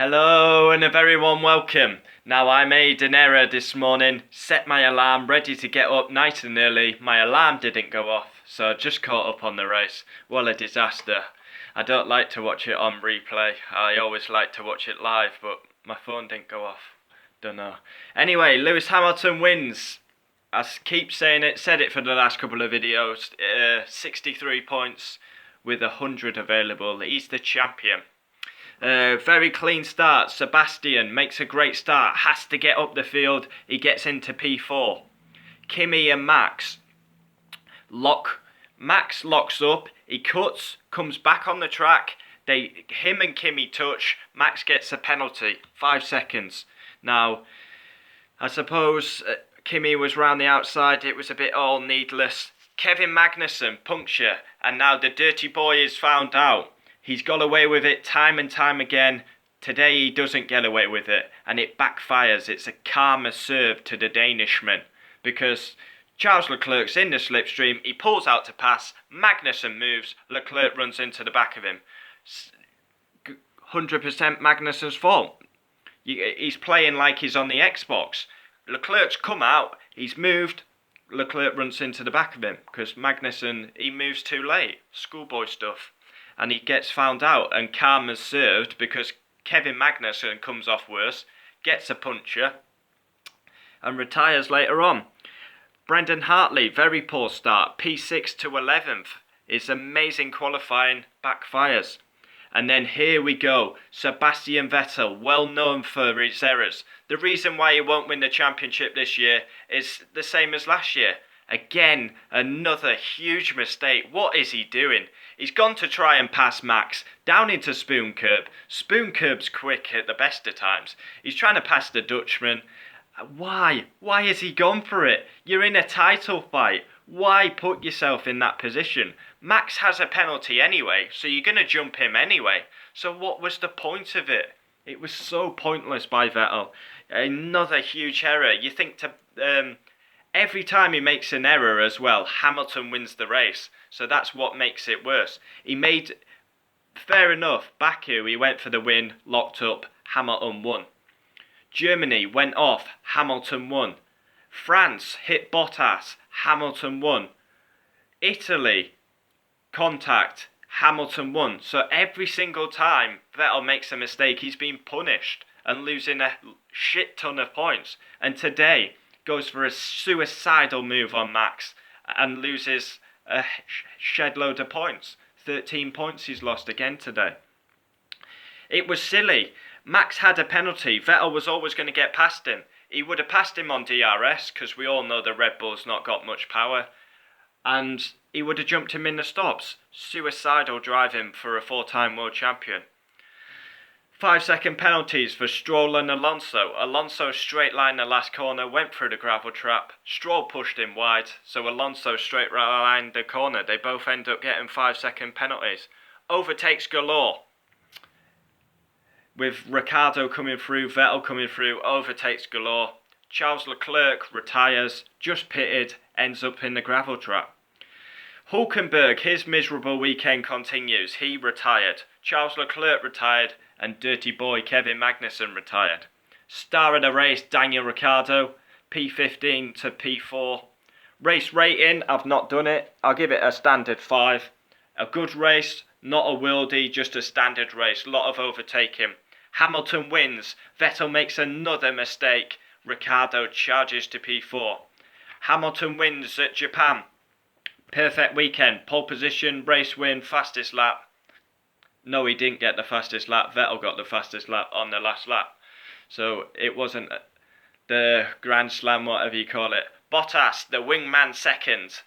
Hello and a very warm welcome. Now I made an error this morning, set my alarm ready to get up nice and early. My alarm didn't go off, so I just caught up on the race. What a disaster. I don't like to watch it on replay. I always like to watch it live, but my phone didn't go off. Don't know. Anyway, Lewis Hamilton wins. I keep saying it, said it for the last couple of videos. 63 points with 100 available. He's the champion. Very clean start. Sebastian makes a great start. Has to get up the field. He gets into P4. Kimi and Max Max locks up. He cuts. Comes back on the track. Him and Kimi touch. Max gets a penalty. 5 seconds. Now, I suppose Kimi was round the outside. It was a bit all needless. Kevin Magnussen puncture, and now the dirty boy is found out. He's got away with it time and time again. Today he doesn't get away with it, and it backfires. It's a karma serve to the Danishman, because Charles Leclerc's in the slipstream. He pulls out to pass. Magnussen moves. Leclerc runs into the back of him. 100% Magnussen's fault. He's playing like he's on the Xbox. Leclerc's come out. He's moved. Leclerc runs into the back of him because Magnussen, he moves too late. Schoolboy stuff. And he gets found out, and karma's served because Kevin Magnussen comes off worse, gets a puncture, and retires later on. Brendan Hartley, very poor start, P6 to 11th. His amazing qualifying backfires. And then here we go, Sebastian Vettel, well known for his errors. The reason why he won't win the championship this year is the same as last year. Again, another huge mistake. What is he doing? He's gone to try and pass Max down into Spoon Curb. Spoon Curb's quick at the best of times. He's trying to pass the Dutchman. Why? Why has he gone for it? You're in a title fight. Why put yourself in that position? Max has a penalty anyway, so you're going to jump him anyway. So what was the point of it? It was so pointless by Vettel. Another huge error. You think every time he makes an error as well, Hamilton wins the race. So that's what makes it worse. Fair enough, Baku, he went for the win, locked up, Hamilton won. Germany went off, Hamilton won. France hit Bottas, Hamilton won. Italy, contact, Hamilton won. So every single time Vettel makes a mistake, he's been punished and losing a shit ton of points. And today, goes for a suicidal move on Max and loses a shed load of points. 13 points he's lost again today. It was silly. Max had a penalty. Vettel was always going to get past him. He would have passed him on DRS because we all know the Red Bull's not got much power. And he would have jumped him in the stops. Suicidal driving for a 4-time world champion. 5-second penalties for Stroll and Alonso. Alonso straight line the last corner, went through the gravel trap. Stroll pushed him wide, so Alonso straight line the corner. They both end up getting 5-second penalties. Overtakes galore. With Riccardo coming through, Vettel coming through, overtakes galore. Charles Leclerc retires, just pitted, ends up in the gravel trap. Hulkenberg, his miserable weekend continues. He retired. Charles Leclerc retired. And dirty boy Kevin Magnussen retired. Star of the race, Daniel Ricciardo, P15 to P4. Race rating, I've not done it. I'll give it a standard 5. A good race, not a worldie, just a standard race. Lot of overtaking. Hamilton wins. Vettel makes another mistake. Ricciardo charges to P4. Hamilton wins at Japan. Perfect weekend. Pole position, race win, fastest lap. No, he didn't get the fastest lap. Vettel got the fastest lap on the last lap. So it wasn't the Grand Slam, whatever you call it. Bottas, the wingman second.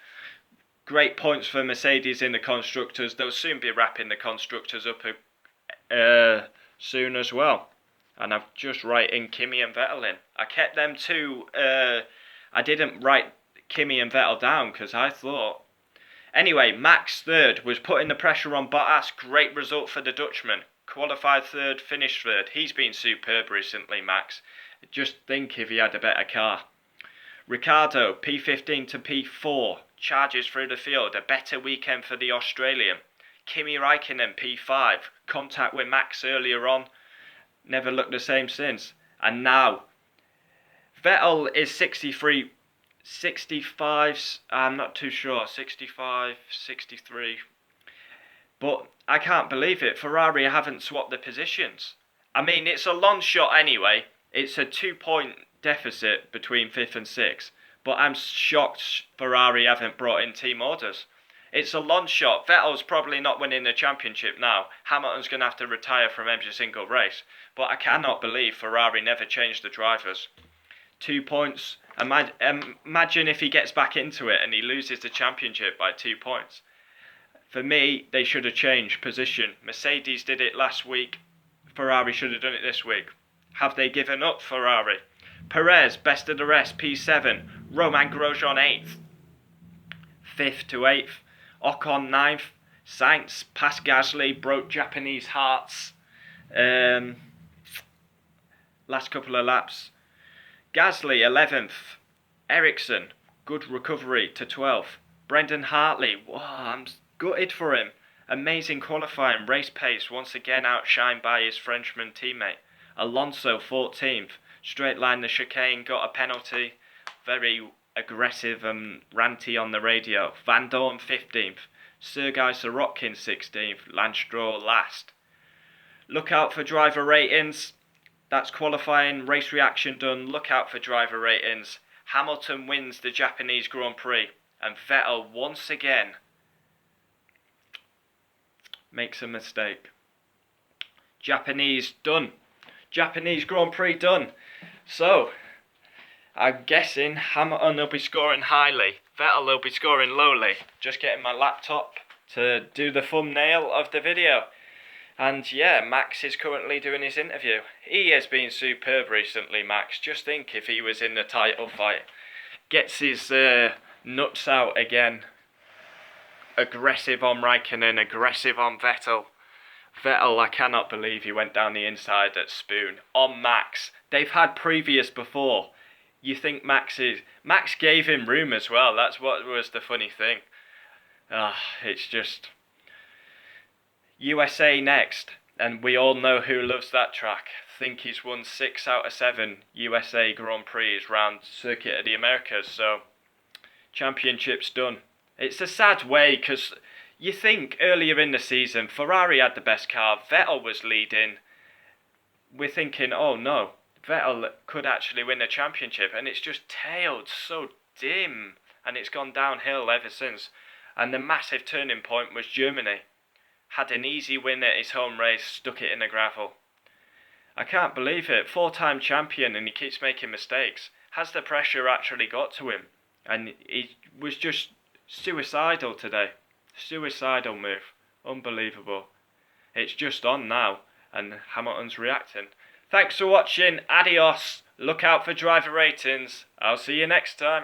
Great points for Mercedes in the Constructors. They'll soon be wrapping the Constructors up soon as well. And I've just writing Kimi and Vettel in. I kept them two. I didn't write Kimi and Vettel down because I thought... Anyway, Max third, was putting the pressure on Bottas. Great result for the Dutchman. Qualified third, finished third. He's been superb recently, Max. Just think if he had a better car. Ricciardo, P15 to P4. Charges through the field. A better weekend for the Australian. Kimi Räikkönen, P5. Contact with Max earlier on. Never looked the same since. And now, Vettel is 63, 65, I'm not too sure, 65, 63. But I can't believe it. Ferrari haven't swapped the positions. I mean, it's a long shot anyway. It's a 2-point deficit between 5th and 6th. But I'm shocked Ferrari haven't brought in team orders. It's a long shot. Vettel's probably not winning the championship now. Hamilton's going to have to retire from every single race. But I cannot believe Ferrari never changed the drivers. 2 points. Imagine if he gets back into it and he loses the championship by 2 points. For me, they should have changed position. Mercedes did it last week. Ferrari should have done it this week. Have they given up, Ferrari? Perez, best of the rest, P7. Romain Grosjean, 8th. 5th to 8th. Ocon, 9th. Sainz, past Gasly, broke Japanese hearts. Last couple of laps. Gasly, 11th. Ericsson, good recovery to 12th. Brendan Hartley, wow, I'm gutted for him. Amazing qualifying, race pace, once again outshined by his Frenchman teammate. Alonso, 14th. Straight line the chicane, got a penalty. Very aggressive and ranty on the radio. Van Dorn, 15th. Sergei Sorokin, 16th. Lance Stroll, last. Look out for driver ratings. That's qualifying, race reaction done. Look out for driver ratings. Hamilton wins the Japanese Grand Prix. And Vettel, once again, makes a mistake. Japanese done. Japanese Grand Prix done. So, I'm guessing Hamilton will be scoring highly. Vettel will be scoring lowly. Just getting my laptop to do the thumbnail of the video. And yeah, Max is currently doing his interview. He has been superb recently, Max. Just think if he was in the title fight. Gets his nuts out again. Aggressive on Raikkonen, aggressive on Vettel. Vettel, I cannot believe he went down the inside at Spoon. On Max. They've had previous before. You think Max gave him room as well. That's what was the funny thing. It's just... USA next. And we all know who loves that track. I think he's won 6 out of 7 USA Grand Prix round Circuit of the Americas. So, championship's done. It's a sad way because you think earlier in the season Ferrari had the best car, Vettel was leading. We're thinking, oh no, Vettel could actually win the championship, and it's just tailed so dim, and it's gone downhill ever since. And the massive turning point was Germany. Had an easy win at his home race, stuck it in the gravel. I can't believe it, 4-time champion and he keeps making mistakes. Has the pressure actually got to him? And he was just suicidal today. Suicidal move. Unbelievable. It's just on now and Hamilton's reacting. Thanks for watching. Adios. Look out for driver ratings. I'll see you next time.